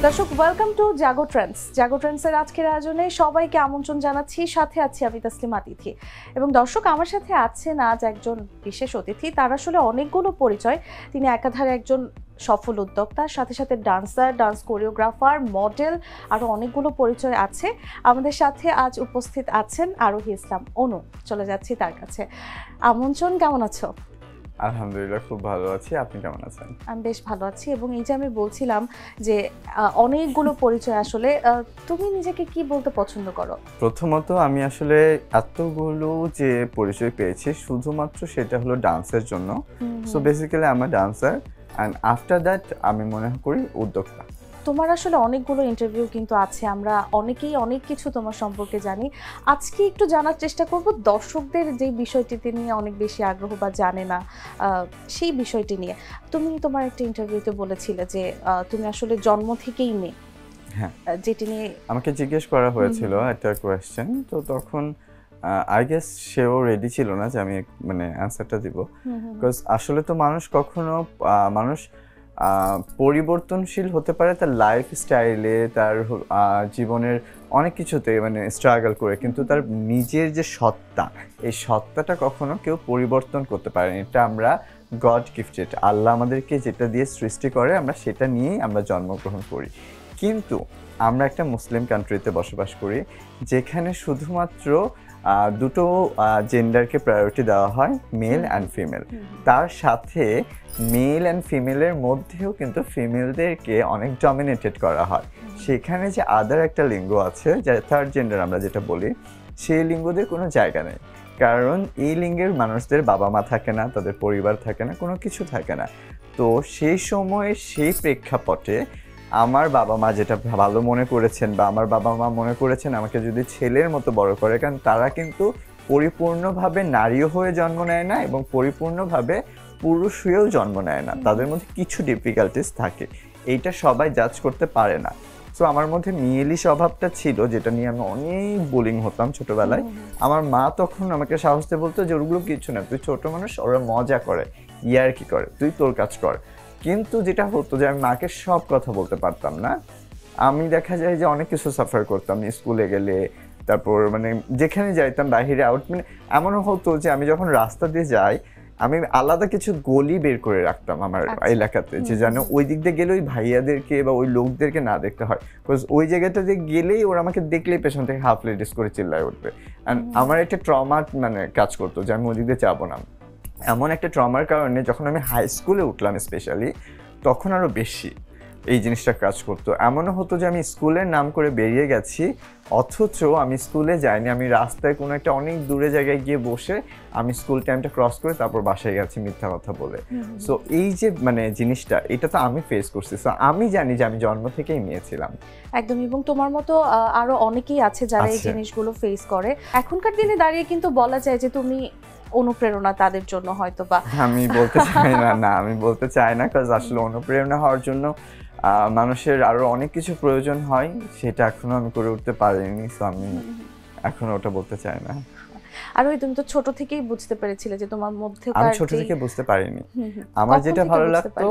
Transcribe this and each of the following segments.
দর্শক welcome to Jago Trends. জাগো ট্রেন্ডসের আজকের আয়োজনে সবাইকে আমন্ত্রণ জানাচ্ছি। সাথে আছি আমি তাসলিমা তিথি এবং দর্শক আমার সাথে আছেন আজ একজন বিশেষ অতিথি। তার আসলে অনেকগুলো পরিচয়। তিনি একাধারে একজন সফল উদ্যোক্তা, সাথে সাথে ডান্সার, ডান্স কোরিওগ্রাফার, মডেল, আরও অনেকগুলো পরিচয় আছে। আমাদের সাথে আজ উপস্থিত আছেন আরোহী ইসলাম অনু। চলে যাচ্ছি তার কাছে। আমন্ত্রণ, কেমন আছো? আলহামদুলিল্লাহ, খুব ভালো আছি। আপনি কেমন আছেন? আমি বেশ ভালো আছি এবং এই যে আমি বলছিলাম যে অনেকগুলো পরিচয়, আসলে তুমি নিজেকে কি বলতে পছন্দ করো? প্রথমত আমি আসলে এতগুলো যে পরিচয় পেয়েছি শুধুমাত্র সেটা হলো ডান্সের জন্য। সো বেসিক্যালি আমি ডান্সার অ্যান্ড আফটার দ্যাট আমি মনে করি উদ্যোক্তা। তোমার আসলে অনেকগুলো ইন্টারভিউ কিন্তু আছে, আমরা অনেকেই অনেক কিছু তোমার সম্পর্কে জানি। আজকে একটু জানার চেষ্টা করব দর্শকদের যে বিষয়টিতে নিয়ে অনেক বেশি আগ্রহ বা জানে না সেই বিষয়টি নিয়ে। তুমি তোমার একটা ইন্টারভিউতে বলেছিলে যে তুমি আসলে জন্ম থেকেই মেয়ে। হ্যাঁ, যেটি নিয়ে আমাকে জিজ্ঞেস করা হয়েছিল একটা কোয়েশ্চেন, তো তখন আই গেস সেও রেডি ছিল না যে আমি মানে অ্যান্সারটা দিব। বিকজ আসলে তো মানুষ কখনো পরিবর্তনশীল হতে পারে তার লাইফ স্টাইলে, তার জীবনের অনেক কিছুতে মানে স্ট্রাগল করে, কিন্তু তার নিজের যে সত্তা, এই সত্তাটা কখনো কেউ পরিবর্তন করতে পারে না। এটা আমরা গড গিফটেড, আল্লাহ আমাদেরকে যেটা দিয়ে সৃষ্টি করে আমরা সেটা নিয়েই আমরা জন্মগ্রহণ করি। কিন্তু আমরা একটা মুসলিম কান্ট্রিতে বসবাস করি যেখানে শুধুমাত্র দুটো জেন্ডারকে প্রায়োরিটি দেওয়া হয়, মেল অ্যান্ড ফিমেল। তার সাথে মেল অ্যান্ড ফিমেলের মধ্যেও কিন্তু ফিমেলদেরকে অনেক ডমিনেটেড করা হয়। সেখানে যে আদার একটা লিঙ্গ আছে, যা থার্ড জেন্ডার আমরা যেটা বলি, সেই লিঙ্গদের কোনো জায়গা নেই। কারণ এই লিঙ্গের মানুষদের বাবা মা থাকে না, তাদের পরিবার থাকে না, কোনো কিছু থাকে না। তো সেই সময়ে সেই প্রেক্ষাপটে আমার বাবা মা যেটা ভালো মনে করেছেন বা আমার বাবা মা মনে করেছেন আমাকে যদি ছেলের মতো বড় করে, কারণ তারা কিন্তু পরিপূর্ণভাবে নারীও হয়ে জন্ম নেয় না এবং পরিপূর্ণভাবে পুরুষ হয়েও জন্ম নেয় না, তাদের মধ্যে কিছু ডিফিকাল্টিস থাকে, এইটা সবাই জাজ করতে পারে না। সো আমার মধ্যে মেয়েলি স্বভাবটা ছিল, যেটা নিয়ে আমি অনেক বোলিং হতাম ছোটবেলায়। আমার মা তখন আমাকে সাহস দিয়ে বলতো যে ওগুলো কিছু না, তুই ছোট মানুষ, ওরা মজা করে, ইয়ার্কি করে, তুই তোর কাজ কর। কিন্তু যেটা হতো যে আমি মাকে সব কথা বলতে পারতাম না। আমি দেখা যায় যে অনেক কিছু সাফার করতাম স্কুলে গেলে, তারপর মানে যেখানে যাইতাম বাইরে আউট, মানে এমনও হতো যে আমি যখন রাস্তা দিয়ে যাই আমি আলাদা কিছু গলি বের করে রাখতাম আমার এলাকাতে, যে যেন ওই দিক দিয়ে গেলে ওই ভাইয়াদেরকে বা ওই লোকদেরকে না দেখতে হয়। বিকজ ওই জায়গাটাতে গেলেই ওরা আমাকে দেখলেই পেছন থেকে হাফ লেডিস করে চিল্লায় উঠবে। অ্যান্ড আমার একটা ট্রমা মানে কাজ করতো যে আমি ওই দিক দিয়ে যাবো না। এমন একটা ট্রমার কারণে যখন আমি হাই স্কুলে উঠলাম স্পেশালি, তখন আরও বেশি এই জিনিসটা কাজ করতো। এমনও হতো যে আমি স্কুলের নাম করে বেরিয়ে গেছি, অথচ আমি স্কুলে যাইনি, আমি রাস্তায় কোনো একটা অনেক দূরে জায়গায় গিয়ে বসে আমি স্কুল টাইমটা ক্রস করে তারপর বাসায় গেছি মিথ্যা কথা বলে। সো এই যে মানে জিনিসটা, এটা তো আমি ফেস করছি। সো আমি জানি যে আমি জন্ম থেকেই মেয়ে ছিলাম একদম, এবং তোমার মতো আরো অনেকেই আছে যারা এই জিনিসগুলো ফেস করে। এখনকার দিনে দাঁড়িয়ে কিন্তু বলা যায় যে তুমি অনুপ্রেরণা তাদের জন্য, হয়তো বা আমি বলতে চাই না, আমি বলতে চাই না, কারণ আসলে অনুপ্রেরণা হওয়ার জন্য মানুষের আরো অনেক কিছু প্রয়োজন হয়, সেটা এখনো আমি করে উঠতে পারিনি। সো আমি এখনো ওটা বলতে চাই না। আর ওই তুমি তো ছোট থেকেই বুঝতে পেরেছিলে যে তোমার মধ্যে, আমি ছোট থেকে বুঝতে পারিনি। আমার যেটা ভালো লাগতো,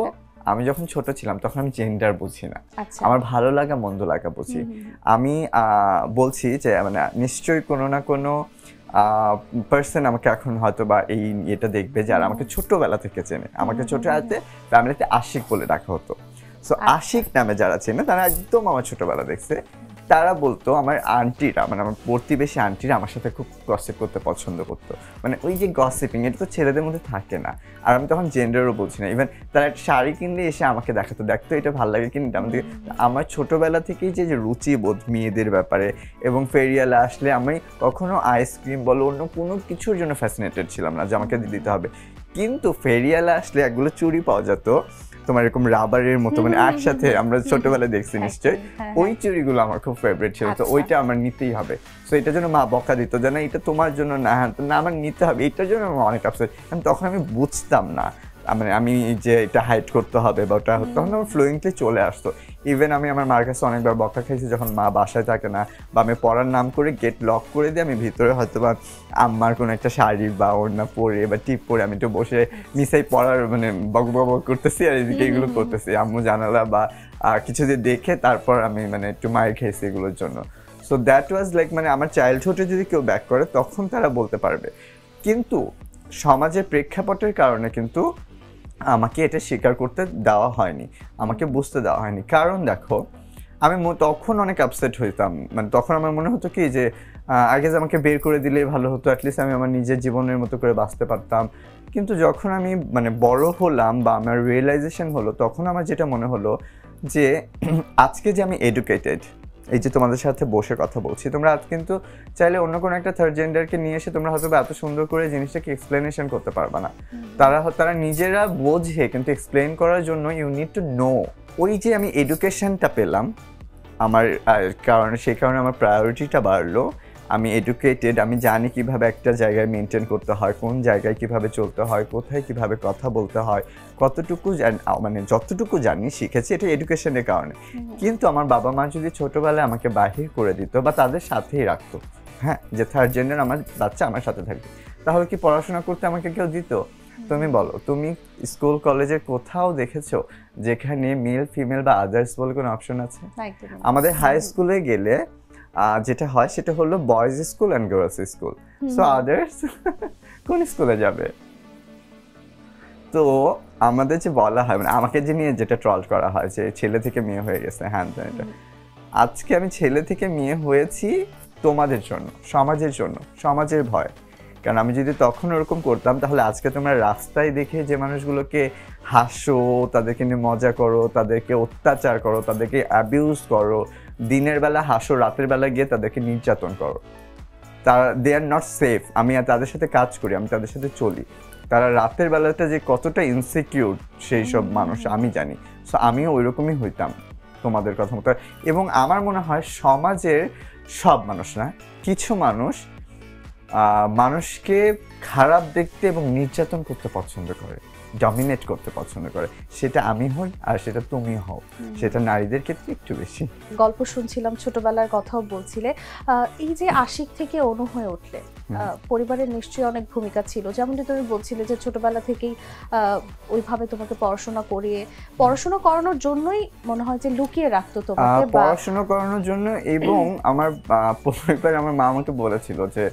আমি যখন ছোট ছিলাম তখন আমি জেন্ডার বুঝি না, আমার ভালো লাগা মন্দ লাগা বুঝি। আমি বলছি যে মানে নিশ্চয়ই কোনো না কোনো পার্সন আমাকে এখন হয়তো বা এই এটা দেখবে যারা আমাকে ছোটবেলা থেকে চেনে। আমাকে ছোটবেলাতে ফ্যামিলিতে আশিক বলে ডাকা হতো। সো আশিক নামে যারা চেনে তারা একদম আমার ছোটবেলা দেখছে। তারা বলতো আমার আন্টিরা, মানে আমার প্রতিবেশী আন্টিরা আমার সাথে খুব গসিপ করতে পছন্দ করতো। মানে ওই যে গসিপিং, এটা তো ছেলেদের মধ্যে থাকে না। আর আমি তখন জেন্ডারও বলছি না, ইভেন তারা একটা শাড়ি কিনলে এসে আমাকে দেখাতো, দেখতো এটা ভালো লাগে কিনতে। আমাদের আমার ছোটোবেলা থেকেই যে রুচিবোধ মেয়েদের ব্যাপারে, এবং ফেরিয়ালে আসলে আমি কখনো আইসক্রিম বলো অন্য কোনো কিছুর জন্য ফ্যাসিনেটেড ছিলাম না যে আমাকে দিতে হবে। কিন্তু ফেরিয়ালে আসলে একগুলো চুড়ি পাওয়া যেত তোমার এরকম রাবারের মতো, মানে একসাথে আমরা ছোটবেলায় দেখছি নিশ্চয়ই, ওই চুড়িগুলো আমার খুব ফেভারিট ছিল। তো ওইটা আমার নিতেই হবে। সো এটার জন্য মা বকা দিত যে না এটা তোমার জন্য না, হ্যাঁ না আমার নিতে হবে, এটার জন্য আমার অনেক আপসেট। তখন আমি বুঝতাম না মানে আমি যে এটা হাইড করতে হবে বা ওটা তখন আমার ফ্লুয়েন্টলি চলে আসতো। ইভেন আমি আমার মার কাছে অনেকবার বকা খাইছি যখন মা বাসায় থাকে না, বা আমি পড়ার নাম করে গেট লক করে দিয়ে আমি ভিতরে হয়তো বা আম্মার কোনো একটা শাড়ি বা ওড়না পরে বা টিপ পরে আমি একটু বসে মিসাই পড়ার মানে বক বক করতেছি আর এদিকে এগুলো করতেছি, আম্মু জানালা বা কিছু দিয়ে দেখে তারপর আমি মানে একটু মায়ের খেয়েছি এগুলোর জন্য। সো দ্যাট ওয়াজ লাইক মানে আমার চাইল্ডহুডে যদি কেউ ব্যাক করে তখন তারা বলতে পারবে, কিন্তু সমাজের প্রেক্ষাপটের কারণে কিন্তু আমাকে এটা স্বীকার করতে দেওয়া হয়নি, আমাকে বুঝতে দেওয়া হয়নি। কারণ দেখো আমি তখন অনেক আপসেট হইতাম, মানে তখন আমার মনে হতো কি যে আগে যে আমাকে বের করে দিলেই ভালো হতো, অ্যাটলিস্ট আমি আমার নিজের জীবনের মতো করে বাঁচতে পারতাম। কিন্তু যখন আমি মানে বড় হলাম বা আমার রিয়েলাইজেশন হলো, তখন আমার যেটা মনে হলো যে আজকে যে আমি এডুকেটেড, এই যে তোমাদের সাথে বসে কথা বলছি, তোমরা আজ কিন্তু চাইলে অন্য কোনো একটা থার্ড জেন্ডারকে নিয়ে এসে তোমরা হয়তো এত সুন্দর করে জিনিসটাকে এক্সপ্লেনেশন করতে পারবে না। তারা নিজেরা বোঝে, কিন্তু এক্সপ্লেন করার জন্য ইউ নিড টু নো। ওই যে আমি এডুকেশনটা পেলাম আমার কারণে, সেই কারণে আমার প্রায়োরিটিটা বাড়লো। আমি এডুকেটেড, আমি জানি কিভাবে একটা জায়গায় মেনটেন করতে হয়, কোন জায়গায় কিভাবে চলতে হয়, কোথায় কিভাবে কথা বলতে হয়, কতটুকু মানে যতটুকু জানি শিখেছি, এটা এডুকেশনের কারণে। কিন্তু আমার বাবা মা যদি ছোটবেলায় আমাকে বাহির করে দিত বা তাদের সাথেই রাখতো, হ্যাঁ, যে থার্ড জেন্ডার আমার বাচ্চা আমার সাথে থাকবে, তাহলে কি পড়াশোনা করতে আমাকে কেউ দিত? তুমি বলো, তুমি স্কুল কলেজে কোথাও দেখেছো যেখানে মেল ফিমেল বা আদার্স বলে কোনো অপশন আছে? আমাদের হাই স্কুলে গেলে যেটা হয় সেটা হলো boys school and girls school. So others কোন স্কুলে যাবে? তো আমাদের যে বলা হয়, মানে আমাকে যে নিয়ে যেটা ট্রল করা হয় যে ছেলে থেকে মেয়ে হয়ে গেছে, হ্যাঁ এটা আজকে আমি ছেলে থেকে মেয়ে হয়েছি তোমাদের জন্য, সমাজের জন্য, সমাজের ভয়। কারণ আমি যদি তখন ওরকম করতাম তাহলে আজকে তোমরা রাস্তায় দেখে যে মানুষগুলোকে হাসো, তাদেরকে নিয়ে মজা করো, তাদেরকে অত্যাচার করো, তাদেরকে অ্যাবিউজ করো, দিনের বেলা হাসো, রাতের বেলা গিয়ে তাদেরকে নির্যাতন করো, তারা দে আর নট সেফ। আমি তাদের সাথে কাজ করি, আমি তাদের সাথে চলি, তারা রাতের বেলাটা যে কতটা ইনসিকিউর সেই সব মানুষ আমি জানি। সো আমিও ওই রকমই হইতাম তোমাদের কথা মতো। এবং আমার মনে হয় সমাজের সব মানুষ না, কিছু মানুষ মানুষকে খারাপ দেখতে এবং নির্যাতন করতে পছন্দ করে, ডমিনেট করতে পছন্দ করে। সেটা আমি হই আর সেটা তুমি হও, সেটা নারীদের ক্ষেত্রে একটু বেশি। গল্প শুনছিলাম, ছোটবেলার কথাও বলছিলে। এই যে আশিক থেকে অনু হয়ে উঠলে পরিবারের নিশ্চয়ই অনেক ভূমিকা ছিল, যেমনটি তুমি বলছিলে যে ছোটবেলা থেকেই ওইভাবে তোমাকে পড়াশোনা করানোর জন্যই মনে হয় যে লুকিয়ে রাখতো তোমাকে, পড়াশোনা করানোর জন্য। এবং আমার পরিবার, আমার মা আমাকে বলেছিল যে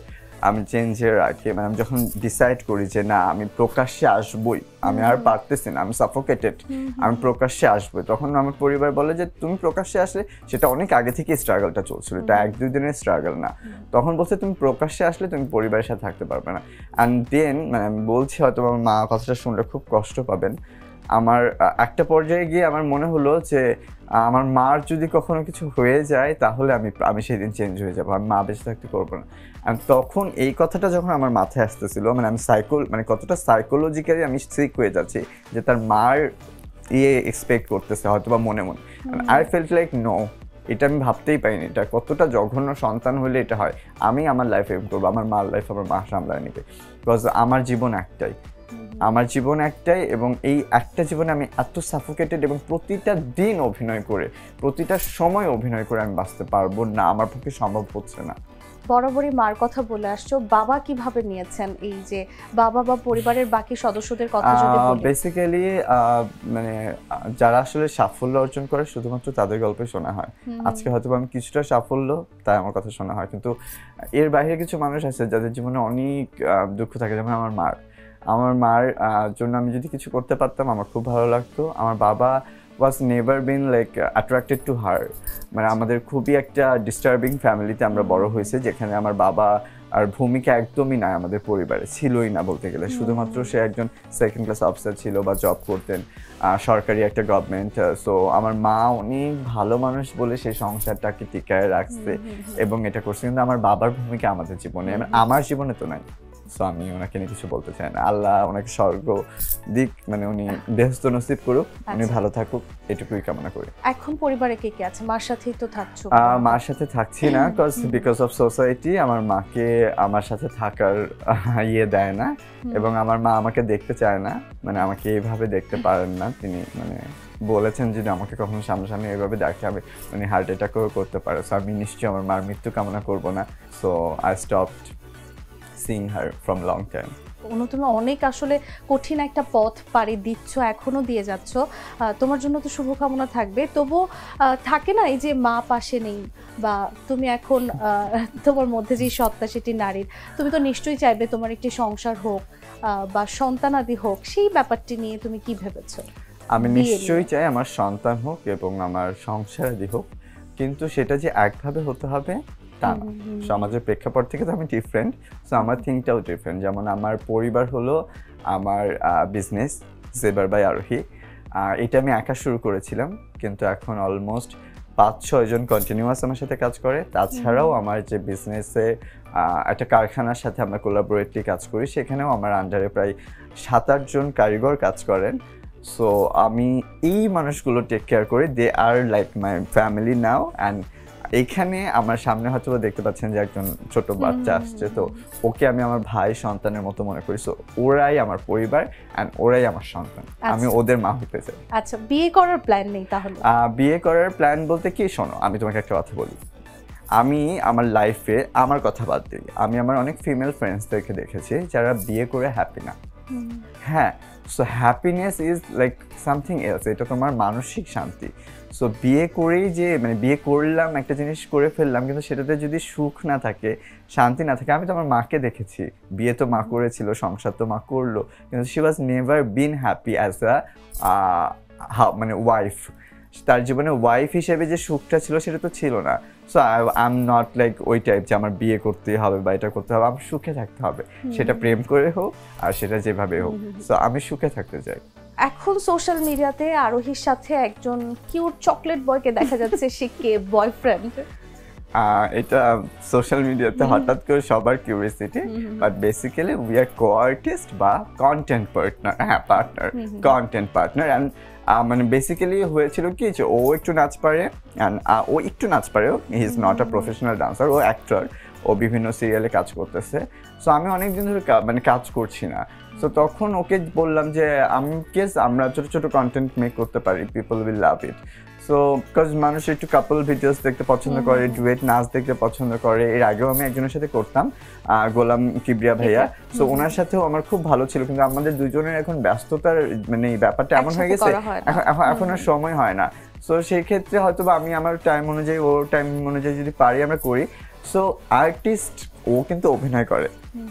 আমি চেঞ্জের আগে, মানে আমি যখন ডিসাইড করি যে না আমি প্রকাশ্যে আসবই, আমি আর পারতেছি না, আমি সাফোকেটেড, আমি প্রকাশ্যে আসবই, তখন আমার পরিবার বলে যে তুমি প্রকাশ্যে আসলে, সেটা অনেক আগে থেকে স্ট্রাগলটা চলছিল, এটা 1-2 দিনের স্ট্রাগল না, তখন বলছে তুমি প্রকাশ্যে আসলে তুমি পরিবারের সাথে থাকতে পারবে না। অ্যান্ড দেন মানে আমি বলছি হয়তো আমার মা কথাটা শুনলে খুব কষ্ট পাবেন, আমার একটা পর্যায়ে গিয়ে আমার মনে হলো যে আমার মার যদি কখনো কিছু হয়ে যায় তাহলে আমি সেদিন চেঞ্জ হয়ে যাবো, আমি মা বেঁচে থাকতে করবো না। আর তখন এই কথাটা যখন আমার মাথায় আসতেছিল, মানে আমি মানে কতটা সাইকোলজিক্যালি আমি সিক হয়ে যাচ্ছি যে তার মার এক্সপেক্ট করতেছে হয়তো বা মনে মনে, আই ফেল্ট লাইক নো, এটা আমি ভাবতেই পারিনি এটা কতটা জঘন্য সন্তান হলে এটা হয়। আমি আমার লাইফ এম করবো, আমার মার লাইফ আমার মা সামলায় নিবে, বিকজ আমার জীবন একটাই, এবং এই একটা জীবনে আমি এত সাফোকেটেড এবং প্রতিটা দিন অভিনয় করে, প্রতিটা সময় অভিনয় করে আমি বাঁচতে পারবো না, আমার পক্ষে সম্ভব হচ্ছে না। বরাবরই মার কথা বলে আসছো, বাবা কিভাবে নিয়েছেন এই যে বাবা বা পরিবারের বাকি সদস্যদের কথা যদি বলি? বেসিক্যালি মানে যারা আসলে সাফল্য অর্জন করে শুধুমাত্র তাদের গল্পই শোনা হয়। আজকে হয়তো আমি কিছুটা সাফল্য, তাই আমার কথা শোনা হয়, কিন্তু এর বাইরে কিছু মানুষ আছে যাদের জীবনে অনেক দুঃখ থাকে, যেমন আমার মার জন্য আমি যদি কিছু করতে পারতাম আমার খুব ভালো লাগতো। আমার বাবা was never been like attracted to her, মানে আমাদের খুবই একটা ডিস্টার্বিং ফ্যামিলিতে আমরা বড় হয়েছে, যেখানে আমার বাবা আর ভূমিকা একদমই নাই আমাদের পরিবারে, ছিলই না বলতে গেলে। শুধুমাত্র সে একজন সেকেন্ড ক্লাস অফিসার ছিল বা জব করতেন সরকারি একটা গভর্নমেন্ট। সো আমার মা অনেক ভালো মানুষ বলে সেই সংসারটাকে টিকায় রাখছে এবং এটা করছে, কিন্তু আমার বাবার ভূমিকা আমাদের জীবনে, আমার জীবনে তো নাই। সো আমি ওনাকে নিয়ে কিছু বলতে চাই না। আল্লাহ ওনাকে স্বর্গ দিক, মানে উনি বেহেশত নসিব করুক, উনি ভালো থাকুক, এটুকুই কামনা করি। এখন পরিবারে কে কে আছে? মার সাথেই তো থাকছো। মার সাথে থাকছি না, বিকজ অফ সোসাইটি আমার মাকে আমার সাথে থাকার ইয়ে দেয় না, এবং আমার মা আমাকে দেখতে চায় না, মানে আমাকে এইভাবে দেখতে পারেন না তিনি, মানে বলেছেন যদি আমাকে কখনো সামনাসামনি এইভাবে দেখে আমি মানে হার্ট অ্যাটাকও করতে পারে। সো আমি নিশ্চয়ই আমার মার মৃত্যু কামনা করবো না। So I stopped Singh her from long time. তুমি অনেক আসলে কঠিন একটা পথ পাড়ি দিচ্ছ, এখনো দিয়ে যাচ্ছ, তোমার জন্য তো শুভকামনা থাকবে। তবু থাকে না এই যে মা পাশে নেই, বা তুমি এখন তোমার মধ্যে যে সত্তা সেটি নারীর, তুমি তো নিশ্চয়ই চাইবে তোমার একটি সংসার হোক বা সন্তানাদি হোক, সেই ব্যাপারটি নিয়ে তুমি কি ভেবেছো? আমি নিশ্চয়ই চাই আমার সন্তান হোক এবং আমার সংসারাদি হোক, কিন্তু সেটা যে একভাবে হতে হবে তা না। সমাজের প্রেক্ষাপট থেকে তো আমি ডিফারেন্ট, সো আমার থিঙ্কটাও ডিফারেন্ট। যেমন আমার পরিবার হলো আমার বিজনেস জেবার বাই আরোহী, এটা আমি একা শুরু করেছিলাম, কিন্তু এখন অলমোস্ট 5-6 জন কন্টিনিউয়াস আমার সাথে কাজ করে। তাছাড়াও আমার যে বিজনেসে একটা কারখানার সাথে আমরা কোলাবোরেটলি কাজ করি, সেখানেও আমার আন্ডারে প্রায় 7-8 জন কারিগর কাজ করেন। সো আমি এই মানুষগুলো টেক কেয়ার করি, they are like my family now. And এইখানে আমার সামনে হয়তো দেখতে পাচ্ছেন যে একজন ছোট বাচ্চা আসছে, তো ওকে আমি আমার ভাই সন্তানের মতো মনে করি। সো ওরাই আমার পরিবার অ্যান্ড ওরাই আমার সন্তান, আমি ওদের মা হতে চাই। আচ্ছা, বিয়ে করার প্ল্যান নেই তাহলে? বিয়ে করার প্ল্যান বলতে কি, শোনো আমি তোমাকে একটা কথা বলি, আমি আমার লাইফে আমার কথা বাদ দিই, আমি আমার অনেক ফিমেল ফ্রেন্ডসদেরকে দেখেছি যারা বিয়ে করে হ্যাপি না। হ্যাঁ, so happiness is like something else, এটা তোমার মানসিক শান্তি। সো বিয়ে করেই যে মানে বিয়ে করলাম, একটা জিনিস করে ফেললাম, কিন্তু সেটাতে যদি সুখ না থাকে, শান্তি না থাকে। আমি তো আমার মাকে দেখেছি, বিয়ে তো মা করেছিল, সংসার তো মা করলো, কিন্তু she was never been happy as a মানে ওয়াইফ। তার জীবনে ওয়াইফ হিসেবে যে সুখটা ছিল সেটা তো ছিল না। So I am not like ওই টাইপ যে আমার বিয়ে করতেই হবে বা এটা করতে হবে, আমার সুখে থাকতে হবে, সেটা প্রেম করে হোক আর সেটা যেভাবে হোক। সো আমি সুখে থাকতে চাই। এখন সোশ্যাল মিডিয়াতে আরোহীর সাথে একজন কিউট চকলেট বয়কে দেখা যাচ্ছে, সে কে, বয়ফ্রেন্ড? এটা সোশ্যাল মিডিয়াতে হঠাৎ করে সবার curiosity, but basically we are co-artist বা কন্টেন্ট পার্টনার। হ্যাঁ, পার্টনার, কন্টেন্ট পার্টনার। অ্যান্ড মানে বেসিক্যালি হয়েছিল কি যে ও একটু নাচ পারে, অ্যান্ড ও একটু নাচ পারে, he is not a professional dancer, ও অ্যাক্টর, ও বিভিন্ন সিরিয়ালে কাজ করতেছে। সো আমি অনেকদিন ধরে মানে কাজ করছি না। সো তখন ওকে বললাম যে আমরা ছোটো ছোটো কন্টেন্ট মেক করতে পারি, people will love it. So because মানুষ একটু কাপল ভিডিওস দেখতে পছন্দ করে, ডুয়েট নাচ দেখতে পছন্দ করে। এর আগেও আমি একজনের সাথে করতাম, গোলাম কিবরিয়া ভাইয়া। সো ওনার সাথেও আমার খুব ভালো ছিল, কিন্তু আমাদের দুজনের এখন ব্যস্ততার মানে এই ব্যাপারটা এমন হয়ে গেছে, এখন আর সময় হয় না। সো সেই ক্ষেত্রে হয়তো বা আমি আমার টাইম অনুযায়ী, ওর টাইম অনুযায়ী যদি পারি আমরা করি। সো আর্টিস্ট ও কিন্তু অভিনয় করে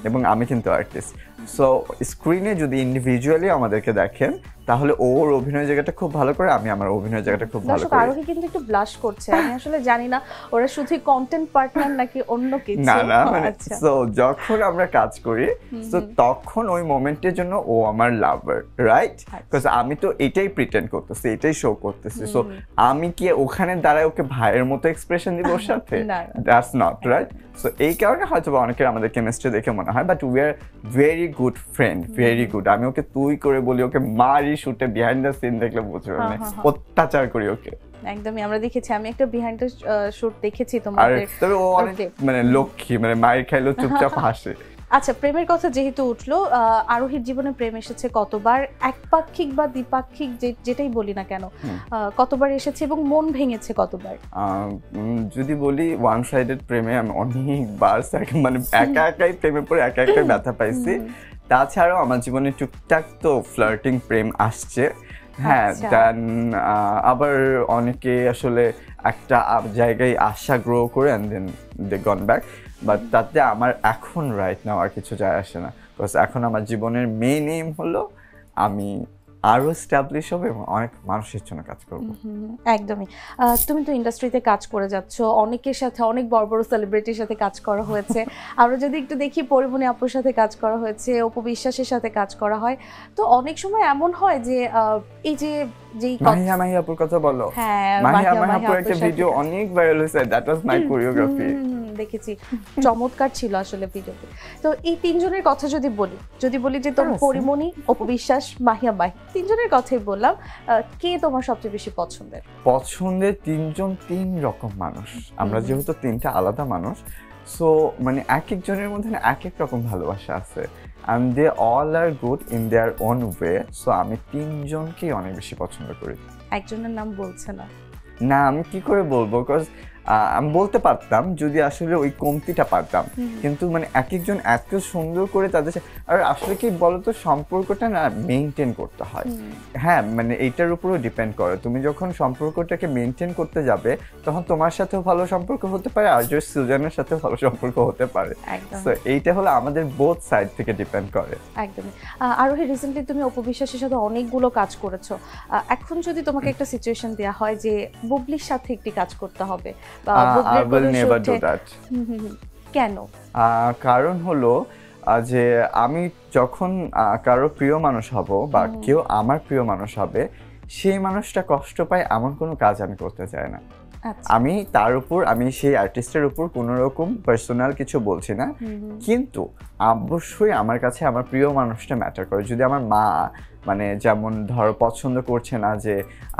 এবং আমি কিন্তু আর্টিস্ট। সো স্ক্রিনে যদি ইন্ডিভিজুয়ালি আমাদেরকে দেখেন, তাহলে ওর অভিনয় জায়গাটা খুব ভালো করে, আমি আমার অভিনয় জায়গাটা খুব ভালো করি। আরোহী কিন্তু একটু ব্লাশ করছে, আমি আসলে জানি না ওরা শুধু কন্টেন্ট পার্টনার নাকি অন্য কিছু। না মানে সো যখন আমরা কাজ করি, সো তখন ওই মোমেন্টের জন্য ও আমার লাভার, রাইট? বিকজ আমি তো এটাই প্রিটেন্ড করতেছি, এটাই শো করতেছি। সো আমি কি ওখানে দাঁড়ায় ওকে ভাইয়ের মতো এক্সপ্রেশন দিব ওর সাথে? That's not right. সো এই কারণে হয়তো অনেকের আমাদের কেমিস্ট্রি দেখে মনে হয়, but we are very good friend, very good. আমি ওকে তুই করে বলি, ওকে মারি শুটে, বিহাইন্ড দ্য সিন দেখলে বুঝবে, মানে অত্যাচার করি ওকে। একদমই, আমরা দেখেছি, আমি একটা বিহাইন্ড দ্য শুট দেখেছি তোমাদের। তবে ও অনেক মানে লক্ষ্মী, মানে মায়ের খাইলো চুপচাপ হাসে। আচ্ছা, প্রেমের কথা যেহেতু উঠলো, আরোহীর জীবনে প্রেম এসেছে কতবার? একপাক্ষিক বা দ্বিপাক্ষিক যেটাই বলি না কেন, কতবার এসেছে এবং মন ভেঙেছে কতবার? যদি বলি ওয়ান সাইডেড প্রেমে আমি অনেকবার মানে একা একাই প্রেমে পড়ে একা একাই ব্যথা পাইছি। তাছাড়াও আমার জীবনে টুকটাক তো ফ্লার্টিং প্রেম আসছে। হ্যাঁ, দেন আবার অনেকে আসলে একটা জায়গায় আশা গ্রো করে and then they gone back. But তাতে আমার এখন রাইট নাও আর কিছু যায় আসে না, বিকজ এখন আমার জীবনের মেইন এম হলো আমি আরো এস্টাবলিশ হবে এবং অনেক মানুষের জন্য কাজ করব। একদমই। তুমি তো ইন্ডাস্ট্রিতে কাজ করে যাচ্ছ, অনেকের সাথে, অনেক বড় বড় সেলিব্রিটির সাথে কাজ করা হয়েছে। আমরা যদি একটু দেখি, পরিমণি আপুর সাথে কাজ করা হয়েছে, অপু বিশ্বাসের সাথে কাজ করা হয়। তো অনেক সময় এমন হয় যে এই যে মাহিয়া আপুর কথা বলো। হ্যাঁ, মাহিয়া আপুর একটা ভিডিও অনেক ভাইরাল হয়েছে, দ্যাট ওয়াজ মাই কোরিওগ্রাফি। দেখেছি, চমৎকার ছিল আসলে ভিডিওতে। তো এই তিনজনের কথা যদি বলি যে তোর পরিমণি, অপু বিশ্বাস, মাহিয়া মাহি, তিনজনের কথাই বললাম, কে তোমার সবচেয়ে বেশি পছন্দের? পছন্দের তিনজন তিন রকম মানুষ, আমরা যেহেতু তিনটা আলাদা মানুষ, সো মানে এক একজনের মধ্যে না এক এক রকম ভালোবাসা আছে, and they all are good in their own way, so আমি তিনজনকেই অনেক বেশি পছন্দ করি। একজনের নাম বলছে না? না, আমি কি করে বলবো, বিকজ আমি বলতে পারতাম যদি আসলে ওই কমতিটা পারতাম, কিন্তু মানে এক একজন এত সুন্দর করে তাদের আর আসলে কি বলতো, সম্পর্কটা না মেনটেন করতে হয়। হ্যাঁ, মানে এইটার উপরেও ডিপেন্ড করে, তুমি যখন সম্পর্কটাকে মেনটেন করতে যাবে তখন তোমার সাথেও ভালো সম্পর্ক হতে পারে, আর যে সুজানের সাথেও ভালো সম্পর্ক হতে পারে। সো এইটা হলো আমাদের বোথ সাইড থেকে ডিপেন্ড করে। একদমই। আরোহী, রিসেন্টলি তুমি অপু বিশ্বাসের সাথে অনেকগুলো কাজ করেছো, এখন যদি তোমাকে একটা সিচুয়েশন দেওয়া হয় যে বুবলির সাথে একটি কাজ করতে হবে, I will never do that. কেন? কারণ হলো যে আমি যখন কারো প্রিয় মানুষ হব বা কেউ আমার প্রিয় মানুষ হবে, সেই মানুষটা কষ্ট পায় এমন কোনো কাজ আমি করতে চাই না। আমি তার উপর, আমি সেই আর্টিস্টের উপর কোনো রকম পার্সোনাল কিছু বলছি না, কিন্তু অবশ্যই আমার কাছে আমার প্রিয় মানুষটা ম্যাটার করে। যদি আমার মা মানে যেমন ধরো পছন্দ করছে না যে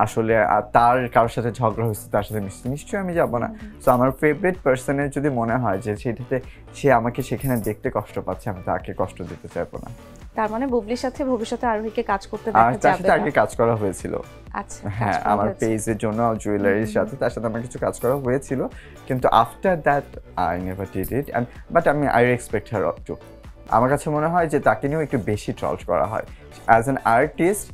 আসলে তার কারোর সাথে ঝগড়া হয়েছে, তার সাথে মিশতে, নিশ্চয়ই আমি যাবো না। সো আমার ফেভারিট পার্সনের যদি মনে হয় যে সেটাতে সে আমাকে সেখানে দেখতে কষ্ট পাচ্ছে, আমি তাকে কষ্ট দিতে চাইবো না। তার মানে বুবলির সাথে ভবিষ্যতে আরোহীকে কাজ করতে দেখা যাবে? তার সাথে আগে কাজ করা হয়েছিল। আচ্ছা, হ্যাঁ, আমার পেজের জন্য জুয়েলারির সাথে তার সাথে আমার কিছু কাজ করা হয়েছিল, কিন্তু after that I never did it, but I respect her up to. আমার কাছে মনে হয় যে তাকে নিয়েও একটু বেশি ট্রল করা হয়। অ্যাজ অ্যান আর্টিস্ট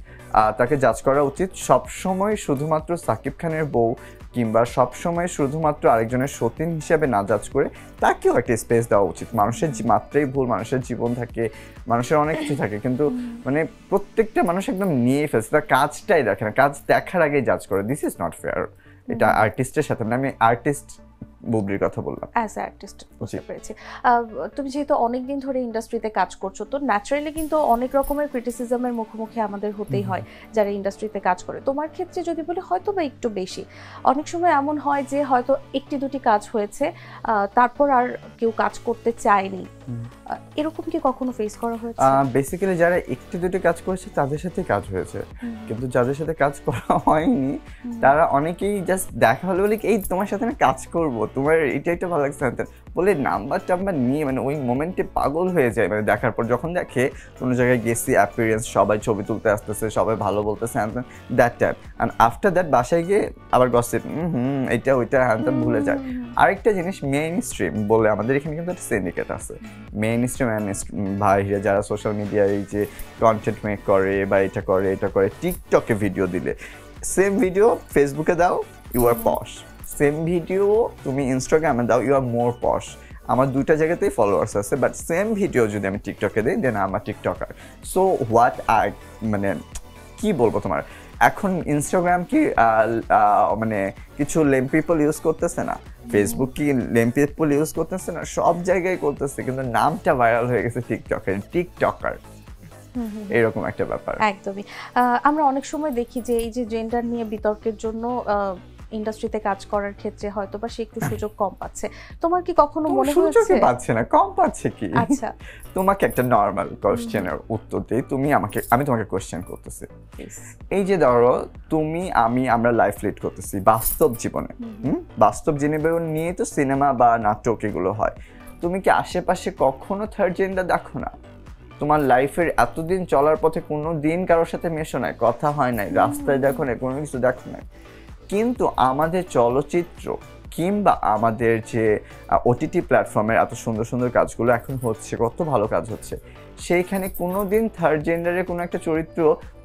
তাকে জাজ করা উচিত সবসময় শুধুমাত্র সাকিব খানের বউ কিংবা সবসময় শুধুমাত্র আরেকজনের সতীন হিসেবে না জাজ করে তাকেও একটা স্পেস দেওয়া উচিত। মানুষের মাত্রাই ভুল, মানুষের জীবন থাকে, মানুষের অনেক কিছু থাকে, কিন্তু মানে প্রত্যেকটা মানুষ একদম নিয়ে ফেলছে, তার কাজটাই দেখে না, কাজ দেখার আগেই জাজ করে। This is not fair. এটা আর্টিস্টের সাথে না, আমি আর্টিস্ট বুবলির কথা বললাম। অ্যাজ এ আর্টিস্ট বুঝতে পেরেছি। তুমি যেহেতু অনেকদিন ধরে ইন্ডাস্ট্রিতে কাজ করছো, তো ন্যাচারালি কিন্তু অনেক রকমের ক্রিটিসিজমের মুখোমুখি আমাদের হতেই হয় যারা ইন্ডাস্ট্রিতে কাজ করে। তোমার ক্ষেত্রে যদি বলি হয়তো বা একটু বেশি, অনেক সময় এমন হয় যে হয়তো একটি দুটি কাজ হয়েছে, তারপর আর কেউ কাজ করতে চায়নি, এরকম কি কখনো ফেস করা হয়েছে? বেসিক্যালি যারা একটি দুটি কাজ করেছে তাদের সাথে কাজ হয়েছে, কিন্তু যাদের সাথে কাজ করা হয়নি তারা অনেকেই জাস্ট দেখা হলো বলে এই তোমার সাথে আমি কাজ করবো, তোমার এটা ভালো লাগছে বলে নাম্বার টাম্বার নিয়ে মানে ওই মোমেন্টে পাগল হয়ে যায়। মানে দেখার পর যখন দেখে কোনো জায়গায় গেছি, অ্যাপিয়ারেন্স, সবাই ছবি তুলতে আসতেছে, সবাই ভালো বলতেছে, that time and after that বাসায় গিয়ে আবার গসিপ, এইটা ওইটা হ্যান ভুলে যায়। আরেকটা জিনিস, মেইন স্ট্রিম বলে আমাদের এখানে কিন্তু একটা সিন্ডিকেট আছে, মেইন স্ট্রিম ভাইরা যারা সোশ্যাল মিডিয়ায় এই যে কন্টেন্ট মেক করে বা এটা করে টিকটকে ভিডিও দিলে, সেম ভিডিও ফেসবুকে দাও, you are posh, same video তুমি ইনস্টাগ্রামে দাও, ইউ আর মোর পশ। আমার দুইটা জায়গাতেই ফলোয়ার্স আছে, বাট সেম ভিডিও যদি আমি টিকটকে দিই দেন আমার টিকটকার। সো হোয়াট আই মানে কি বলবো তোমার, এখন ইনস্টাগ্রাম কি মানে কিছু লেম পিপল ইউজ করতেছে না, ফেসবুক কি লেম পিপল ইউজ করতেছে না, সব জায়গায় করতেছে, কিন্তু নামটা ভাইরাল হয়ে গেছে টিকটকার, এরকম একটা ব্যাপার। একদমই। আমরা অনেক সময় দেখি যে এই যে জেন্ডার নিয়ে বিতর্কের জন্য ইন্ডাস্ট্রিতে কাজ করার ক্ষেত্রে হয়তো বা সে একটু সুযোগ কম পাচ্ছে। তোমার কি কখনো মনে হয়েছে? সুযোগ পাচ্ছে না, কম পাচ্ছে কি? আচ্ছা, তোমাকে একটা নরমাল কোশ্চেনের উত্তর দিই, আমি তোমাকে কোশ্চেন করতেছি। এই যে ধরো তুমি আমরা লাইফ লিড করতেছি বাস্তব জীবনে, বাস্তব জীবন নিয়ে তো সিনেমা বা নাটক এগুলো হয়। তুমি কি আশেপাশে কখনো থার্ড জেন্ডার দেখো না? তোমার লাইফের এতদিন চলার পথে কোনো দিন কারোর সাথে মেশো নাই, কথা হয় নাই, রাস্তায় দেখো না, কোনো কিছু দেখো নাই, কিন্তু আমাদের চলচ্চিত্র কিংবা আমাদের যে ওটিটি প্ল্যাটফর্মের এত সুন্দর সুন্দর কাজগুলো এখন হচ্ছে, কত ভালো কাজ হচ্ছে, সেইখানে কোনো দিন থার্ড জেন্ডারের কোনো একটা চরিত্র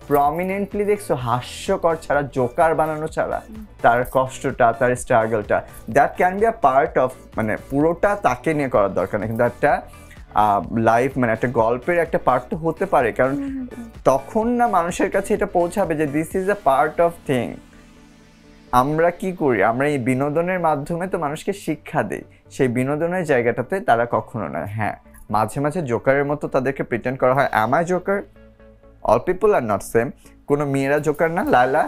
প্রমিনেন্টলি দেখছো হাস্যকর ছাড়া, জোকার বানানো ছাড়া, তার কষ্টটা, তার স্ট্রাগলটা, that can be a part of, মানে পুরোটা তাকে নিয়ে করার দরকার নেই, কিন্তু একটা লাইফ মানে একটা গল্পের একটা পার্ট তো হতে পারে, কারণ তখন না মানুষের কাছে এটা পৌঁছাবে যে this is a part of thing. আমরা কি করি, আমরা এই বিনোদনের মাধ্যমে তো মানুষকে শিক্ষা দেই, সেই বিনোদনের জায়গাটাতে তারা কখনো না। হ্যাঁ, মাঝে মাঝে জোকারের মতো তাদেরকে প্রিটেন্ড করা হয়, am I Joker? All people are not same. কোনো মেয়েরা জোকার না, লায়লা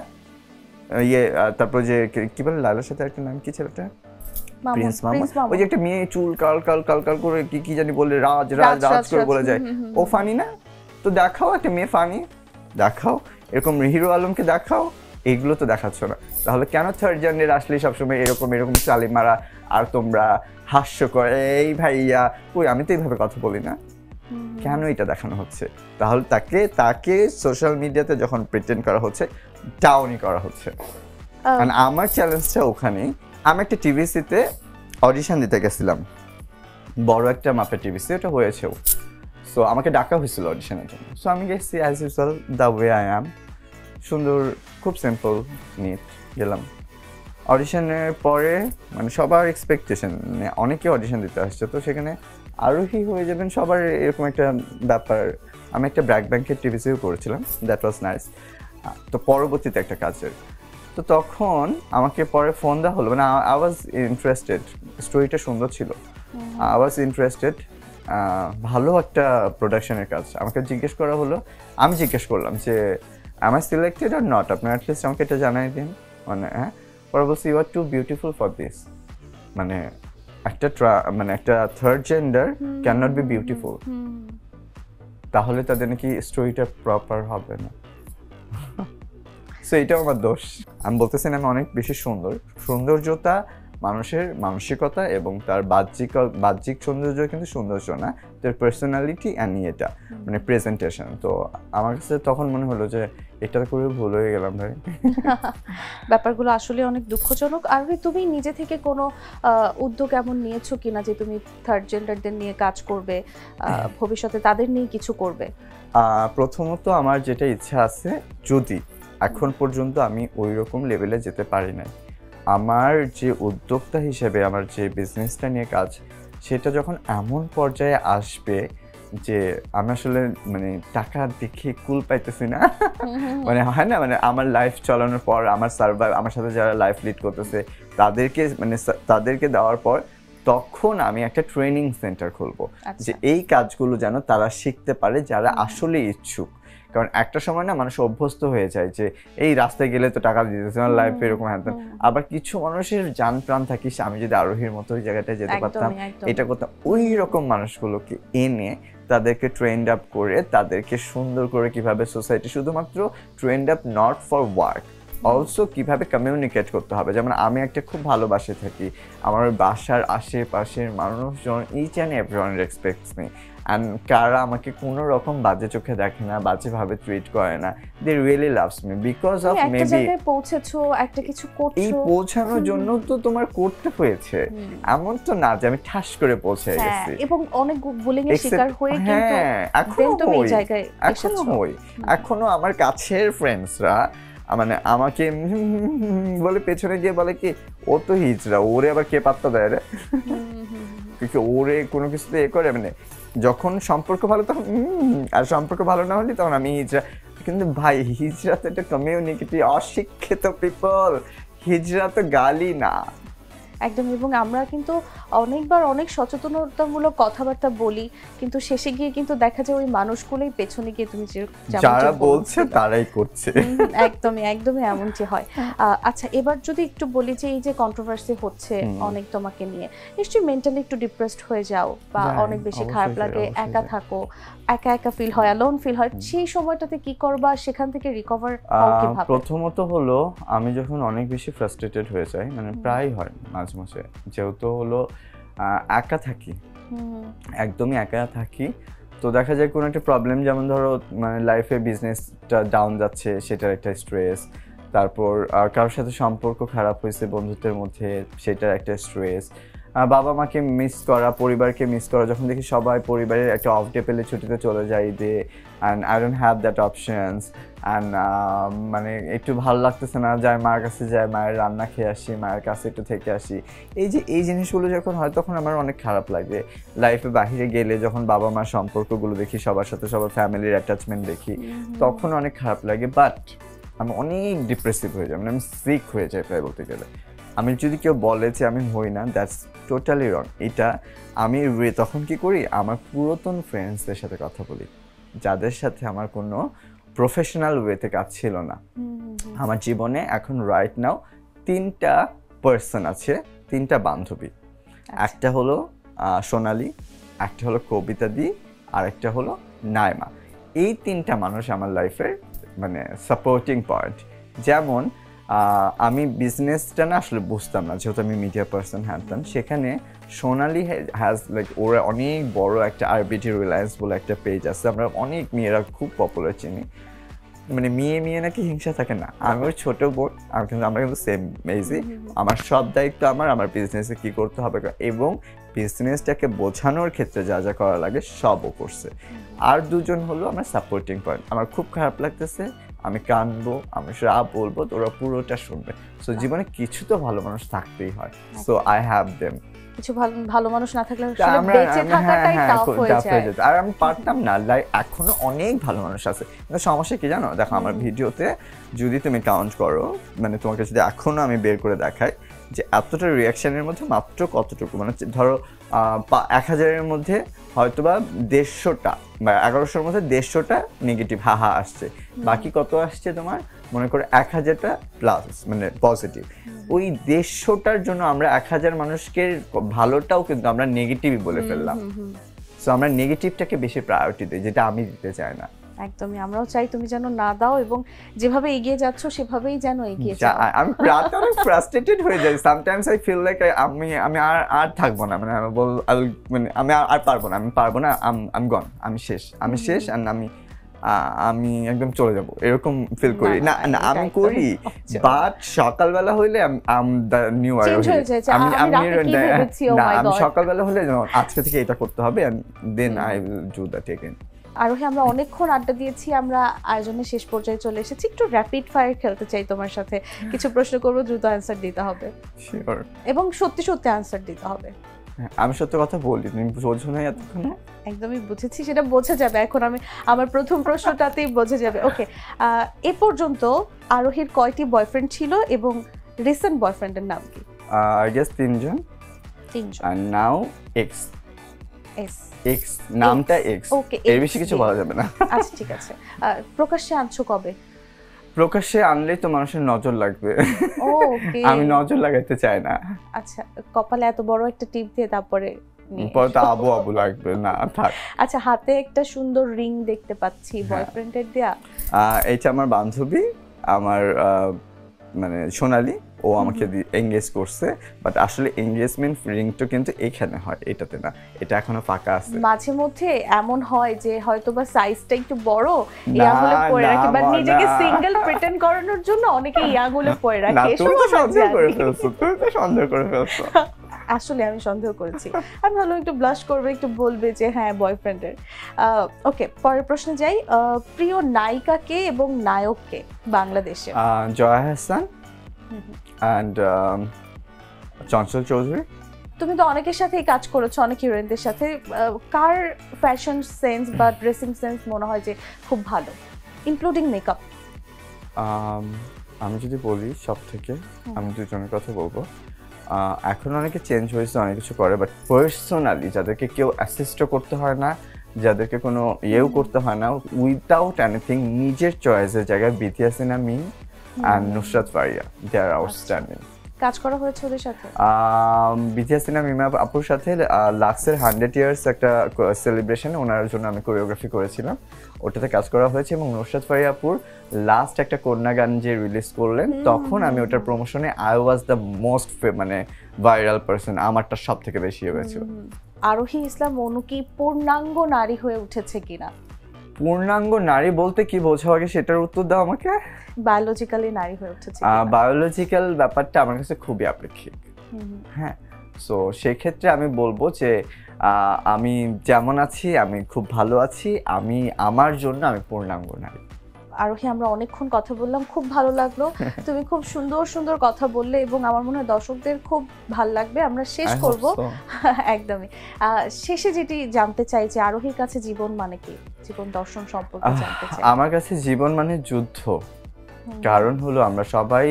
তারপর যে কি বলে লায়লার সাথে একটা নাম কি ছেলেটা, প্রিন্স মামুন, ওই যে একটা মেয়ে চুল কাল কাল কাল কাল করে কি কি জানি বলে রাজ রাজ রাজ করে বলে যায়, ও ফানি না? তো দেখাও একটা মেয়ে ফানি, দেখাও এরকম হিরো আলমকে দেখাও, এইগুলো তো দেখাচ্ছ না। তাহলে কেন থার্ড জেন্ডার আসলে সবসময় এরকম এরকম চালি মারা আর তোমরা হাস্য করে এই ভাইয়া, ওই আমি তো এইভাবে কথা বলি না, কেন এটা দেখানো হচ্ছে? তাহলে তাকে তাকে সোশ্যাল মিডিয়াতে যখন প্রিটেন্ড করা হচ্ছে, ডাউনই করা হচ্ছে। কারণ আমার চ্যালেঞ্জটা ওখানে, আমি একটা টিভিসিতে অডিশন দিতে গেছিলাম, বড় একটা মাপের টিভিসি, ওটা হয়েছেও। সো আমাকে ডাকা হয়েছিল অডিশনের জন্য। সো আমি গেছি as usual the way I am, সুন্দর, খুব সিম্পল নিট গেলাম। অডিশনের পরে মানে সবার এক্সপেকটেশন, মানে অনেকে অডিশন দিতে আসছে, তো সেখানে আরোহী হয়ে যাবেন সবার এরকম একটা ব্যাপার। আমি একটা ব্র্যাক ব্যাংকের টিভিসিও করেছিলাম, দ্যাট ওয়াজ নাইস। তো পরবর্তীতে একটা কাজের, তো তখন আমাকে পরে ফোন দেওয়া হলো, মানে আই ওয়াজ ইন্টারেস্টেড, স্টোরিটা সুন্দর ছিল, আই ওয়াজ ইন্টারেস্টেড, ভালো একটা প্রোডাকশনের কাজ। আমাকে জিজ্ঞেস করা হলো, আমি জিজ্ঞেস করলাম যে am I selected or not, আপনার অ্যাটলিস্ট আমাকে এটা জানাই দিন। মানে হ্যাঁ, পরে বলছি you are too beautiful for this, মানে একটা third gender can not be beautiful, তাহলে তাদের নাকি স্টোরিটা প্রপার হবে না। সো এটাও আমার দোষ। আমি বলতেছি না আমি অনেক বেশি সুন্দর, সৌন্দর্যতা মানুষের মানসিকতা এবং তার বাহ্যিক সৌন্দর্য কিন্তু সৌন্দর্য না, তার পার্সোনালিটি অ্যান্ড এটা মানে প্রেজেন্টেশন। তো আমার কাছে তখন মনে হলো যে এটা করে ভুল হয়ে গেলাম ভাই। ব্যাপারগুলো আসলে অনেক দুঃখজনক। আর তুমি নিজে থেকে কোনো উদ্যোগ এমন নিয়েছো কিনা যে তুমি থার্ড জেন্ডারদের নিয়ে কাজ করবে, ভবিষ্যতে তাদের নিয়ে কিছু করবে? প্রথমত আমার যেটা ইচ্ছা আছে, যদি এখন পর্যন্ত আমি ওই রকম লেভেলে যেতে পারি নাই, আমার যে উদ্যোক্তা হিসেবে আমার যে বিজনেসটা নিয়ে কাজ, সেটা যখন এমন পর্যায়ে আসবে যে আমি আসলে মানে টাকা দেখে কুল পাইতেছি না, মানে হয় না, মানে আমার লাইফ চালানোর পর আমার সার্ভাইভ, আমার সাথে যারা লাইফ লিড করতেছে তাদেরকে দেওয়ার পর, তখন আমি একটা ট্রেনিং সেন্টার খুলবো, যে এই কাজগুলো যেন তারা শিখতে পারে যারা আসলে ইচ্ছুক। কারণ একটা সময় না মানুষ অভ্যস্ত হয়ে যায় যে এই রাস্তায় গেলে তো টাকা দিতেছে, আমার লাইফ এরকম হ্যাঁ। আবার কিছু মানুষের জান প্রাণ থাকিস, আমি যদি আরোহীর মতো ওই জায়গাটায় যেতে পারতাম, এটা করতাম, ওই রকম মানুষগুলোকে এনে তাদেরকে ট্রেন্ড আপ করে, তাদেরকে সুন্দর করে কিভাবে সোসাইটি, শুধুমাত্র trend up not for work, also কিভাবে কমিউনিকেট করতে হবে। যেমন আমি একটা খুব ভালোবাসে থাকি, আমার বাসার আশেপাশের মানুষজন each and everyone respects me, and কারা আমাকে কোনো রকম বাজে চোখে দেখে না, বাজেভাবে ট্রিট করে না, they really loves me because of maybe পৌঁছেছো, একটা কিছু করছো। এই পৌঁছানোর জন্য তো তোমার করতে হয়েছে, এমন তো না যে আমি ঠাস করে পৌঁছে গেছি। এবং অনেক বুলিং এর শিকার হয়ে কিন্তু এখনো হই, এখনো আমার কাছের ফ্রেন্ডসরা মানে আমাকে বলে পেছনে গিয়ে বলে কি ও তো হিজড়া, ওরে আবার কে পাত্তা দেয় রে, ওরে কোনো কিছুতে এ করে, মানে যখন সম্পর্ক ভালো তখন আর সম্পর্ক ভালো না হলে তখন আমি হিজড়া। কিন্তু ভাই হিজড়া তো একটা কমিউনিটি, অশিক্ষিত পিপল, হিজড়া তো গালি না একদম। এবং আমরা কিন্তু অনেকবার অনেক সচেতনতামূলক কথাবার্তা বলি, কিন্তু শেষে গিয়ে কিন্তু দেখা যায় ওই মানুষগুলোই পেছনে গিয়ে তুমি যারা বলছে তারাই করছে। একদমই একদমই এমনটি হয়। আচ্ছা, এবার যদি একটু বলি যে এই যে কন্ট্রোভার্সি হচ্ছে অনেক তোমাকে নিয়ে, নিশ্চয়ই মেন্টালি একটু ডিপ্রেসড হয়ে যাও বা অনেক বেশি খারাপ লাগে, একা থাকো, একা একা ফিল হয়, অ্যালোন ফিল হয়, সেই সময়টাতে কি করবা, সেখান থেকে রিকভার হও কিভাবে? প্রথমত হলো আমি যখন অনেক বেশি ফ্রাস্ট্রেটেড হয়ে যাই, মানে প্রায় হয় মাঝে মাঝে, যেহেতু হলো একা থাকি, একদমই একা থাকি, তো দেখা যায় কোনো একটা প্রবলেম, যেমন ধরো মানে লাইফে বিজনেসটা ডাউন যাচ্ছে, সেটার একটা স্ট্রেস, তারপর কারোর সাথে সম্পর্ক খারাপ হয়েছে বন্ধুত্বের মধ্যে, সেটার একটা স্ট্রেস, বাবা মাকে মিস করা, পরিবারকে মিস করা, যখন দেখি সবাই পরিবারের একটা অফ ডে পেলে ছুটিতে চলে যায় ঈদে, and I don't have that options, and মানে একটু ভালো লাগতেছে না, যায় মার কাছে, যায় মায়ের রান্না খেয়ে আসি, মায়ের কাছে একটু থেকে আসি, এই জিনিসগুলো যখন হয় তখন আমার অনেক খারাপ লাগে। লাইফে বাহিরে গেলে যখন বাবা মার সম্পর্কগুলো দেখি, সবার সাথে সবার ফ্যামিলির অ্যাটাচমেন্ট দেখি, তখন অনেক খারাপ লাগে, বাট আমি অনেক ডিপ্রেসিভ হয়ে যাই, মানে আমি সিক হয়ে যাই প্রায় বলতে গেলে। আমি যদি কেউ বলে যে আমি হই না, দ্যাটস টোটালি রং। এটা আমি তখন কি করি, আমার পুরাতন ফ্রেন্ডসদের সাথে কথা বলি, যাদের সাথে আমার কোনো প্রফেশনাল ওয়েতে কাজ ছিল না। আমার জীবনে এখন রাইট নাও 3টা পার্সন আছে তিনটা বান্ধবী, একটা হলো সোনালী, একটা হলো কবিতা দি, আর একটা হলো নাইমা। এই তিনটা মানুষ আমার লাইফের মানে সাপোর্টিং পয়েন্ট। যেমন আমি বিজনেসটা না আসলে বুঝতাম না, যেহেতু আমি মিডিয়া পার্সন হ্যানতাম, সেখানে সোনালী হ্যাজ লাইক ওরা অনেক বড় একটা আরবিটি রিলায়েন্স বলে একটা পেজ আছে, আমরা অনেক মেয়েরা খুব পপুলার চিনি। মানে মেয়ে নাকি হিংসা থাকে না, আমি ওর ছোট বোন, আমরা কিন্তু সেম এজই। আমার সব দায়িত্ব আমার বিজনেসে কি করতে হবে এবং বিজনেসটাকে বোঝানোর ক্ষেত্রে যা যা করা লাগে সবও করছে। আর দুজন হলো আমার সাপোর্টিং পয়েন্ট। আমার খুব খারাপ লাগতেছে, আমি কাঁদবো, আমি রাব বলবো, তোরা পুরোটা শুনবে। সো জীবনে কিছু তো ভালো মানুষ থাকতেই হয়, সো আই হ্যাভ দেম। কিছু ভালো মানুষ না থাকলে আসলে বেঁচে থাকাটাই টাফ হয়ে যায়। আর আমি পারতাম না, এখনো অনেক ভালো মানুষ আছে, কিন্তু সমস্যা কি জানো, দেখো আমার ভিডিওতে যদি তুমি কাউন্ট করো, মানে তোমাকে যদি এখনো আমি বের করে দেখাই যে এতটা রিয়াকশনের মধ্যে মাত্র কতটুকু, মানে ধরো 1000-এর মধ্যে হয়তোবা 150টা বা 1100-এর মধ্যে 150টা নেগেটিভ হাহা আসছে, বাকি কত আসছে তোমার মনে করো 1000টা প্লাস মানে পজিটিভ। ওই 150টার জন্য আমরা 1000 মানুষকে ভালোটাও কিন্তু আমরা নেগেটিভই বলে ফেললাম। সো আমরা নেগেটিভটাকে বেশি প্রায়োরিটি দিই, যেটা আমি দিতে চাই না। একদমই, আমরাও চাই তুমি যেন না দাও এবং যেভাবে এগিয়ে যাচ্ছ সেভাবেই যেন এগিয়ে যাও। আমি রাতে অনেক ফ্রাস্ট্রেটেড হয়ে যাই, সামটাইমস আই ফিল লাইক আমি আর থাকবো না, মানে আমি আর পারবো না, আমি গন, আমি শেষ এন্ড আমি একদম চলে যাব এরকম ফিল করি না। আমি করি, বাট সকালবেলা হইলে নিউ আমি সকালবেলা হলে আজকে থেকে এটা করতে হবে, and then I will do that again. Arohi, আমরা অনেকক্ষণ আড্ডা দিয়েছি, আমরা আয়োজনের শেষ পর্যায়ে চলে এসেছি। একটু র্যাপিড ফায়ার খেলতে চাই তোমার সাথে, কিছু প্রশ্ন করবো, দ্রুত অ্যান্সার দিতে হবে এবং সত্যি সত্যি অ্যান্সার দিতে হবে। আমি সত্যি কথা বলি, তুমি বোঝো না এতক্ষণ? একদমই বুঝেছি, সেটা বোঝা যাবে এখন। আমার প্রথম প্রশ্নটাতেই বোঝা যাবে। ওকে, এ পর্যন্ত আরোহীর কয়টি বয়ফ্রেন্ড ছিল এবং রিসেন্ট বয়ফ্রেন্ডের নাম কি? আই গেস 3 জন। and now x নামটা x, ওকে, এর বেশি কিছু বলা যাবে না। আচ্ছা ঠিক আছে। প্রকাশ্যে আনছো কবে? প্রকাশ্যে আনলেই তো মানুষের নজর লাগবে, ওকে, আমি নজর লাগাইতে চাই না। আচ্ছা, কপালে এত বড় একটা টিপ দিয়ে তারপরে পরে আবু লাগবে না, থাক। আচ্ছা, হাতে একটা সুন্দর রিং দেখতে পাচ্ছি, বয়ফ্রেন্ডের দেয়া? এইটা আমার বান্ধবী, আমার মানে সোনালী, ও আমাকে এনগেজ করছে, বাট আসলে এনগেজমেন্ট রিংটা কিন্তু এখানে হয়, এটাতে না, এটা এখনো ফাঁকা আছে। মাঝে মধ্যে এমন হয় যে হয়তোবা সাইজটা একটু বড়, এই আঙুলে পরে রাখে, বাট নিজেকে সিঙ্গেল প্রিটেন্ড করানোর জন্য অনেকে এই আঙুলে পরে রাখে। তুমি তো সন্দেহ করে ফেলছো। আসলে আমি সন্দেহ করেছি, আমি ভাবলাম একটু ব্লাশ করবে, একটু বলবে যে হ্যাঁ বয়ফ্রেন্ডের। ওকে, পরের প্রশ্নে যাই। প্রিয় নায়িকাকে এবং নায়ককে বাংলাদেশে? জয়া হাসান and চঞ্চল চৌধুরী। তুমি তো অনেকের সাথেই কাজ করেছো, অনেক হিরোইনদের সাথে, কার ফ্যাশন সেন্স বা ড্রেসিং সেন্স মনে হয় যে খুব ভালো, ইনক্লুডিং মেকআপ? আমি যদি বলি সব থেকে, আমি দুজনের কথা বলবো। এখন অনেকে চেঞ্জ হয়েছে, অনেক কিছু করে, বাট পার্সোনালি যাদেরকে কেউ অ্যাসিস্টও করতে হয় না, যাদেরকে কোনো ইয়েও করতে হয় না, উইদাউট এনিথিং নিজের চয়েসের জায়গায় বিথিয়া সিনহা, মিম and Nusrat Faria, they are outstanding. কাজ করা হয়েছে ওদের সাথে? বিথিয়া সিনহা মিমা আপুর সাথে লাক্সের 100 ইয়ার্স একটা সেলিব্রেশনে ওনার জন্য আমি কোরিওগ্রাফি করেছিলাম, ওটাতে কাজ করা হয়েছে। এবং নুসরাত ফারিয়া আপুর লাস্ট একটা কন্যা গান যে রিলিজ করলেন, তখন আমি ওটার প্রমোশনে আই ওয়াজ দ্য মোস্ট মানে ভাইরাল পারসন, আমারটা সব থেকে বেশি হয়েছিল। আরোহী ইসলাম অনু কি পূর্ণাঙ্গ নারী হয়ে উঠেছে কিনা? পূর্ণাঙ্গ নারী বলতে কি বোঝো আগে সেটার উত্তর দাও আমাকে। বায়োলজিক্যালি নারী হয়ে উঠেছে? বায়োলজিক্যাল ব্যাপারটা আমার কাছে খুবই আপেক্ষিক। হ্যাঁ, সো সেই ক্ষেত্রে আমি বলবো যে আমি যেমন আছি, আমি খুব ভালো আছি, আমি আমার জন্য আমি পূর্ণাঙ্গ নারী। আরোহী, আমরা অনেকক্ষণ কথা বললাম, খুব ভালো লাগলো, তুমি খুব সুন্দর সুন্দর কথা বললে এবং আমার মনে হয় দর্শকদের খুব ভালো লাগবে। আমরা শেষ করব একদমই শেষে যেটি জানতে চাই যে আরোহীর কাছে জীবন মানে কি, জীবন দর্শন সম্পর্কে জানতে চাই। আমার কাছে জীবন মানে যুদ্ধ, কারণ হলো আমরা সবাই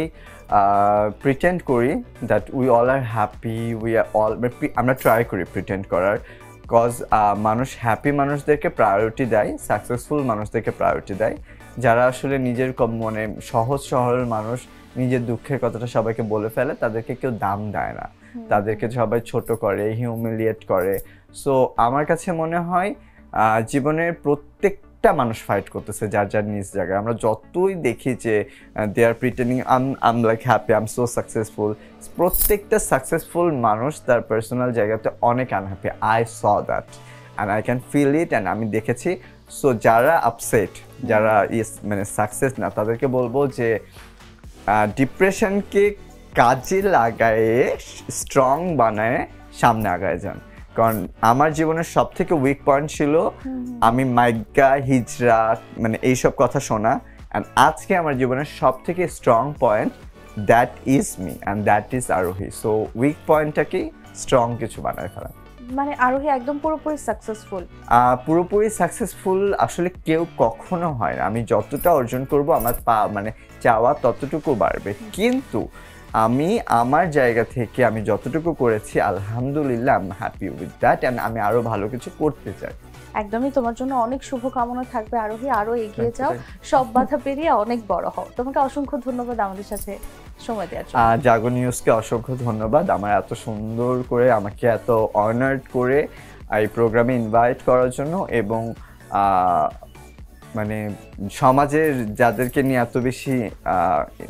প্রিটেন্ড করি that we all are happy, we are all, আমরা ট্রাই করি প্রিটেন্ড করার, কজ মানুষ হ্যাপি মানুষদেরকে প্রায়োরিটি দেয়, সাকসেসফুল মানুষদেরকে প্রায়োরিটি দেয়। যারা আসলে নিজের মানে সহজ সরল মানুষ, নিজের দুঃখের কথাটা সবাইকে বলে ফেলে, তাদেরকে কেউ দাম দেয় না। তাদেরকে সবাই ছোট করে, হিউমিলিয়েট করে। সো আমার কাছে মনে হয় জীবনের প্রত্যেকটা মানুষ ফাইট করতেছে যার যার নিজ জায়গায়। আমরা যতই দেখি যে they are pretending I'm like happy, I'm so successful, প্রত্যেকটা সাকসেসফুল মানুষ তার পার্সোনাল জায়গাতে অনেক unhappy. I saw that and I can feel it, and আমি দেখেছি। সো যারা আপসেট, যারা মানে সাকসেস না, তাদেরকে বলবো যে ডিপ্রেশনকে কাজে লাগায়ে স্ট্রং বানায় সামনে আগায় যান। কারণ আমার জীবনের সব থেকে উইক পয়েন্ট ছিল আমি মাইকা, হিজরা, মানে এইসব কথা শোনা। অ্যান্ড আজকে আমার জীবনের সব থেকে strong point, that is me and that is আরোহী। সো উইক পয়েন্টটাকেই স্ট্রং কিছু বানায় ফেলা। মানে আরোহী একদম পুরোপুরি সাকসেসফুল? পুরোপুরি সাকসেসফুল আসলে কেউ কখনো হয় না। আমি যতটা অর্জন করব আমার মানে চাওয়া ততটুকু বাড়বে, কিন্তু আমি আমার জায়গা থেকে আমি যতটুকু করেছি আলহামদুলিল্লাহ, I am happy with that, and আমি আরো ভালো কিছু করতে চাই। একদমই, তোমার জন্য অনেক শুভকামনা থাকবে আরোহী, আরো এগিয়ে যাও, সব বাধা পেরিয়ে অনেক বড় হও। তোমাকে অসংখ্য ধন্যবাদ আমাদের সাথে সময় দেওয়ার জন্য। জাগো নিউজকে অসংখ্য ধন্যবাদ আমার এত সুন্দর করে, আমাকে এত অনার্ড করে এই প্রোগ্রামে ইনভাইট করার জন্য, এবং মানে সমাজের যাদেরকে নিয়ে এত বেশি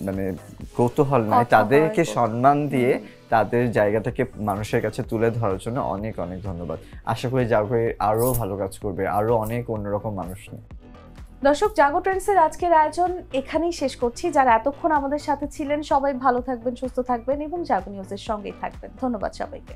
মানে কৌতূহল নাই, তাদেরকে সম্মান দিয়ে তাদের জায়গাটাকে মানুষের কাছে তুলে ধরার জন্য অনেক অনেক ধন্যবাদ। আশা করি জাগো আরো ভালো কাজ করবে, আরো অনেক অন্যরকম মানুষ নিয়ে। দর্শক, জাগো ট্রেন্ডসের আজকের আয়োজন এখানেই শেষ করছি। যারা এতক্ষণ আমাদের সাথে ছিলেন সবাই ভালো থাকবেন, সুস্থ থাকবেন এবং জাগো নিউজের সঙ্গেই থাকবেন। ধন্যবাদ সবাইকে।